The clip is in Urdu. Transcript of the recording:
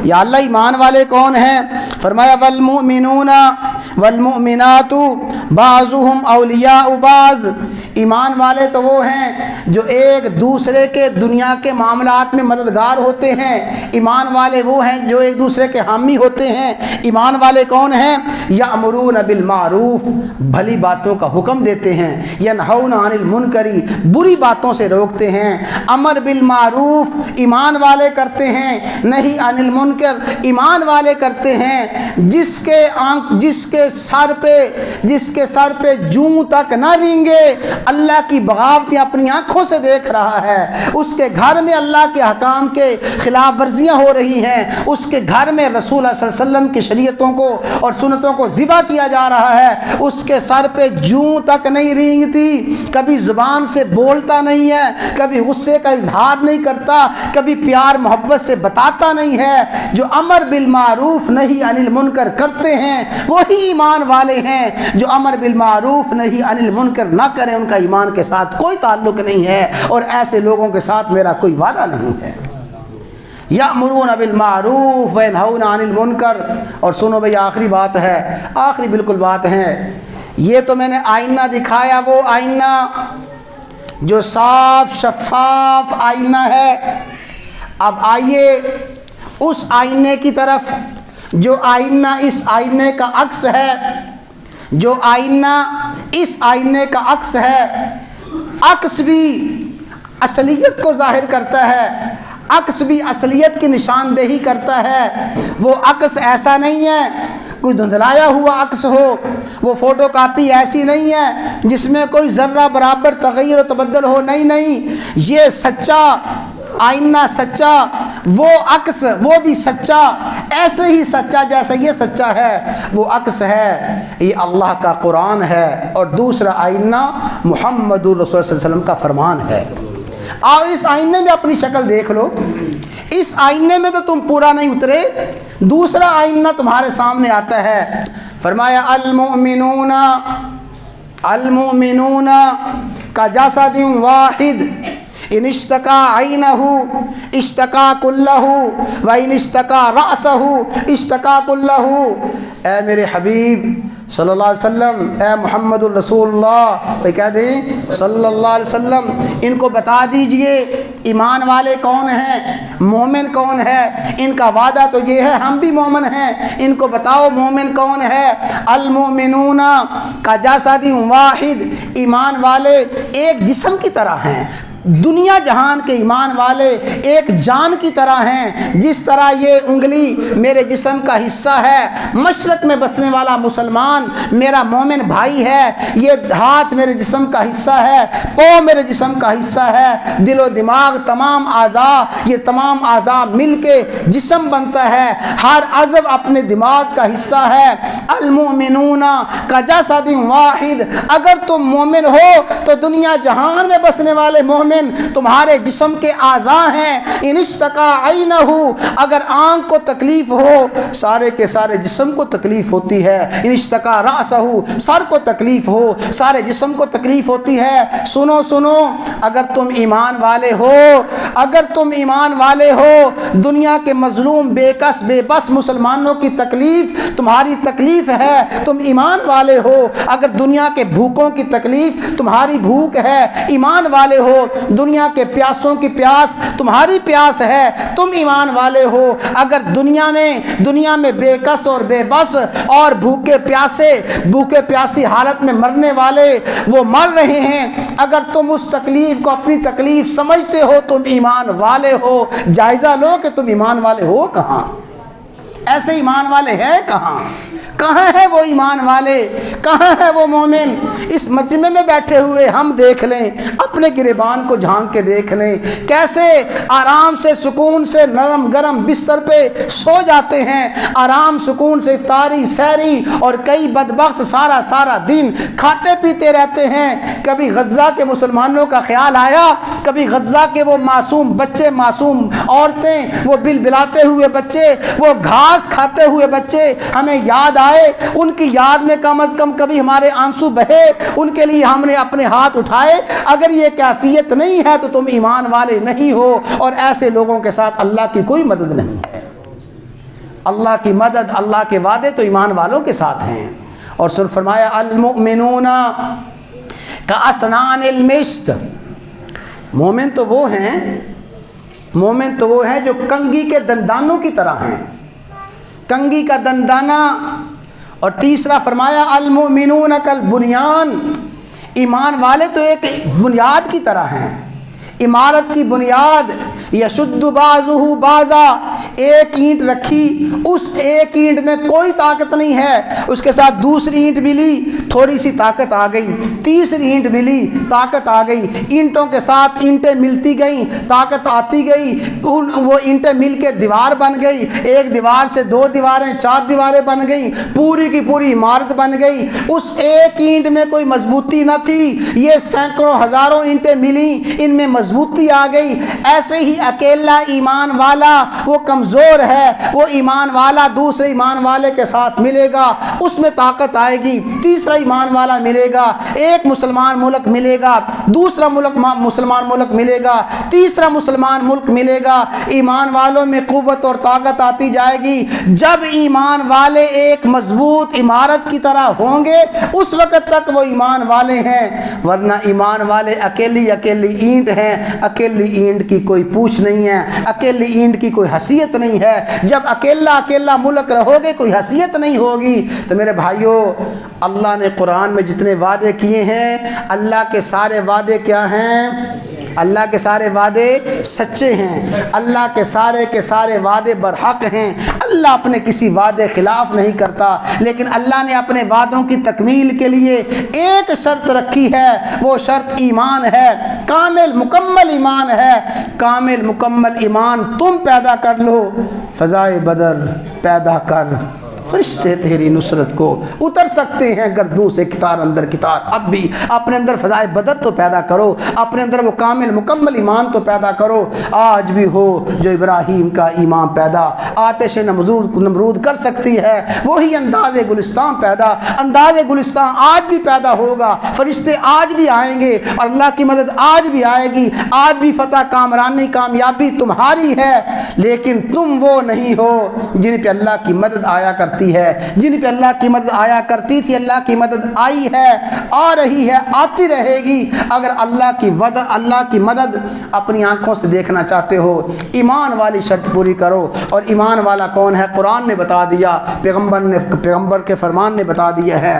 یا اللہ ایمان والے کون ہیں؟ فرمایا والمؤمنون والمؤمنات بعضهم اولیاء بعض، ایمان والے تو وہ ہیں جو ایک دوسرے کے دنیا کے معاملات میں مددگار ہوتے ہیں، ایمان والے وہ ہیں جو ایک دوسرے کے حامی ہوتے ہیں۔ ایمان والے کون ہیں؟ یأمرون بالمعروف، بھلی باتوں کا حکم دیتے ہیں، ینہون عن المنکر، بری باتوں سے روکتے ہیں۔ امر بالمعروف ایمان والے کرتے ہیں، نہیں عن المنکر ایمان والے کرتے ہیں۔ جس کے سر پہ جوں تک نہ رینگے، اللہ کی بغاوتیں اپنی آنکھوں سے دیکھ رہا ہے، اس کے گھر میں اللہ کے حکام کے خلاف ورزیاں ہو رہی ہیں، اس کے گھر میں رسول اللہ صلی اللہ علیہ وسلم کی شریعتوں کو اور سنتوں کو ذبح کیا جا رہا ہے، اس کے سر پہ جوں تک نہیں رینگتی، کبھی زبان سے بولتا نہیں ہے، کبھی غصے کا اظہار نہیں کرتا، کبھی پیار محبت سے بتاتا نہیں ہے، جو امر بالمعروف نہیں عن المنکر کرتے ہیں وہی ایمان والے ہیں۔ جو امر بالمعروف نہیں عن المنکر نہ کریں ان کا ایمان کے ساتھ کوئی تعلق نہیں ہے، اور ایسے لوگوں کے ساتھ میرا کوئی وعدہ نہیں ہے۔ یأمرون بالمعروف وینہون عن المنکر۔ اور سنو بھئی آخری بات ہے، آخری بالکل بات ہے، یہ تو میں نے آئینہ دکھایا، وہ آئینہ جو صاف شفاف آئینہ ہے۔ اب آئیے اس آئینے کی طرف جو آئینہ اس آئینے کا عکس ہے، جو آئینہ اس آئینے کا عکس ہے۔ عکس بھی اصلیت کو ظاہر کرتا ہے، عکس بھی اصلیت کی نشاندہی کرتا ہے۔ وہ عکس ایسا نہیں ہے کوئی دھندلایا ہوا عکس ہو، وہ فوٹو کاپی ایسی نہیں ہے جس میں کوئی ذرہ برابر تغیر و تبدل ہو، نہیں، یہ سچا آئینہ سچا، وہ عکس وہ بھی سچا، ایسے ہی سچا جیسا یہ سچا ہے وہ عکس ہے، یہ اللہ کا قرآن ہے، اور دوسرا آئینہ محمد الرسول صلی اللہ علیہ وسلم کا فرمان ہے۔ اور اس آئینے میں اپنی شکل دیکھ لو، اس آئینے میں تو تم پورا نہیں اترے، دوسرا آئینہ تمہارے سامنے آتا ہے۔ فرمایا المؤمنون کجسد واحد ان اشتکا عینہ اشتکا کلہ وان اشتکا رأسہ اشتکا کلہ۔ اے میرے حبیب صلی اللہ علیہ وسلم، اے محمد الرسول اللہ، بھائی کہہ دیں صلی اللہ علیہ وسلم، ان کو بتا دیجئے ایمان والے کون ہیں، مومن کون ہے۔ ان کا وعدہ تو یہ ہے ہم بھی مومن ہیں، ان کو بتاؤ مومن کون ہے۔ المؤمنون کجسد واحد، ایمان والے ایک جسم کی طرح ہیں، دنیا جہان کے ایمان والے ایک جان کی طرح ہیں۔ جس طرح یہ انگلی میرے جسم کا حصہ ہے، مشرق میں بسنے والا مسلمان میرا مومن بھائی ہے، یہ ہاتھ میرے جسم کا حصہ ہے، پاؤں میرے جسم کا حصہ ہے، دل و دماغ تمام اعضاء، یہ تمام اعضاء مل کے جسم بنتا ہے، ہر عضو اپنے دماغ کا حصہ ہے۔ المؤمنون کجسد واحد، اگر تم مومن ہو تو دنیا جہان میں بسنے والے مومن تمہارے جسم کے اعضاء ہیں۔ ان اشتکا عینہ، اگر آنکھ کو تکلیف ہو سارے کے سارے جسم کو تکلیف ہوتی ہے۔ ان اشتکا رأسہ، سر کو تکلیف ہو سارے جسم کو تکلیف ہوتی ہے۔ سنو اگر تم ایمان والے ہو، اگر تم ایمان والے ہو، دنیا کے مظلوم بے کس بے بس مسلمانوں کی تکلیف تمہاری تکلیف ہے، تم ایمان والے ہو۔ اگر دنیا کے بھوکوں کی تکلیف تمہاری بھوک ہے، ایمان والے ہو۔ دنیا کے پیاسوں کی پیاس تمہاری پیاس ہے، تم ایمان والے ہو۔ اگر دنیا میں بے کس اور بے بس اور بھوکے پیاسی حالت میں مرنے والے وہ مر رہے ہیں، اگر تم اس تکلیف کو اپنی تکلیف سمجھتے ہو تم ایمان والے ہو۔ جائزہ لو کہ تم ایمان والے ہو کہاں، ایسے ایمان والے ہیں کہاں ہے وہ ایمان والے، کہاں ہے وہ مومن؟ اس مجمع میں بیٹھے ہوئے ہم دیکھ لیں، اپنے گریبان کو جھانک کے دیکھ لیں، کیسے آرام سے سکون سے نرم گرم بستر پہ سو جاتے ہیں، آرام سکون سے افطاری سحری، اور کئی بدبخت سارا دن کھاتے پیتے رہتے ہیں۔ کبھی غزہ کے مسلمانوں کا خیال آیا، کبھی غزہ کے وہ معصوم بچے، معصوم عورتیں، وہ بلبلاتے ہوئے بچے، وہ گھاس کھاتے ہوئے بچے ہمیں یاد آئے، ان کی یاد میں کم از کم کبھی ہمارے آنسو بہے، ان کے لیے ہم نے اپنے ہاتھ اٹھائے۔ اگر یہ کیفیت نہیں ہے تو تم ایمان والے نہیں ہو، اور ایسے لوگوں کے ساتھ اللہ کی کوئی مدد نہیں ہے۔ اللہ کی مدد، اللہ کے وعدے تو ایمان والوں کے ساتھ ہیں۔ اور سر فرمایا المؤمنون کاسنان المشط، مومن تو وہ ہیں جو کنگھی کے دندانوں کی طرح ہیں، کنگھی کا دندانہ۔ اور تیسرا فرمایا المؤمنون کالبنیان، ایمان والے تو ایک بنیاد کی طرح ہیں، عمارت کی بنیاد۔ یشد بعضہ بعضا، ایک اینٹ رکھی، اس ایک اینٹ میں کوئی طاقت نہیں ہے، اس کے ساتھ دوسری اینٹ ملی، تھوڑی سی طاقت آ گئی، تیسری اینٹ ملی، طاقت آ گئی، اینٹوں کے ساتھ اینٹیں ملتی گئیں، طاقت آتی گئی، وہ اینٹیں مل کے دیوار بن گئی، ایک دیوار سے 2 دیواریں، 4 دیواریں بن گئیں، پوری کی پوری عمارت بن گئی۔ اس ایک اینٹ میں کوئی مضبوطی نہ تھی، یہ سینکڑوں ہزاروں اینٹیں ملیں، ان میں مضبوطی آ گئی۔ ایسے ہی اکیلا ایمان والا وہ کمزور ہے، وہ ایمان والا دوسرے ایمان والے کے ساتھ ملے گا، اس میں طاقت آئے گی۔ تیسرا ایمان والا ملے گا، ایک مسلمان ملک ملے گا، دوسرا مسلمان ملک ملے گا، تیسرا مسلمان ملک ملے گا، ایمان والوں میں قوت اور طاقت آتی جائے گی۔ جب ایمان والے ایک مضبوط عمارت کی طرح ہوں گے اس وقت تک وہ ایمان والے ہیں، ورنہ ایمان والے اکیلی اینٹ ہیں، اکیلی اینٹ کی کوئی پوچھ نہیں ہے، اکیلی اینٹ کی کوئی حیثیت نہیں ہے۔ جب اکیلا ملک رہو گے کوئی حیثیت نہیں ہوگی۔ تو میرے بھائیوں، اللہ نے قرآن میں جتنے وعدے کیے ہیں، اللہ کے سارے وعدے کیا ہیں؟ اللہ کے سارے وعدے سچے ہیں، اللہ کے سارے وعدے برحق ہیں۔ اللہ اپنے کسی وعدے خلاف نہیں کرتا، لیکن اللہ نے اپنے وعدوں کی تکمیل کے لیے ایک شرط رکھی ہے، وہ شرط ایمان ہے، کامل مکمل ایمان ہے۔ کامل مکمل ایمان تم پیدا کر لو، فضائے بدر پیدا کر، فرشتے تیری نصرت کو اتر سکتے ہیں گردوں سے کتار اندر کتار۔ اب بھی اپنے اندر فضائے بدر تو پیدا کرو، اپنے اندر وہ کامل مکمل ایمان تو پیدا کرو۔ آج بھی ہو جو ابراہیم کا ایمان پیدا آتش نمرود کر سکتی ہے، وہی انداز گلستان پیدا، انداز گلستان آج بھی پیدا ہوگا، فرشتے آج بھی آئیں گے، اور اللہ کی مدد آج بھی آئے گی، آج بھی فتح کامرانی کامیابی تمہاری ہے۔ لیکن تم وہ نہیں ہو جن پہ اللہ کی مدد آیا کرتی ہے، جن پہ اللہ کی مدد آیا کرتی تھی، اللہ کی مدد آئی ہے، آ رہی ہے، آتی رہے گی۔ اگر اللہ کی مدد اپنی آنکھوں سے دیکھنا چاہتے ہو، ایمان والی شرط پوری کرو۔ اور ایمان والا کون ہے؟ قرآن نے بتا دیا، پیغمبر کے فرمان نے بتا دیا ہے۔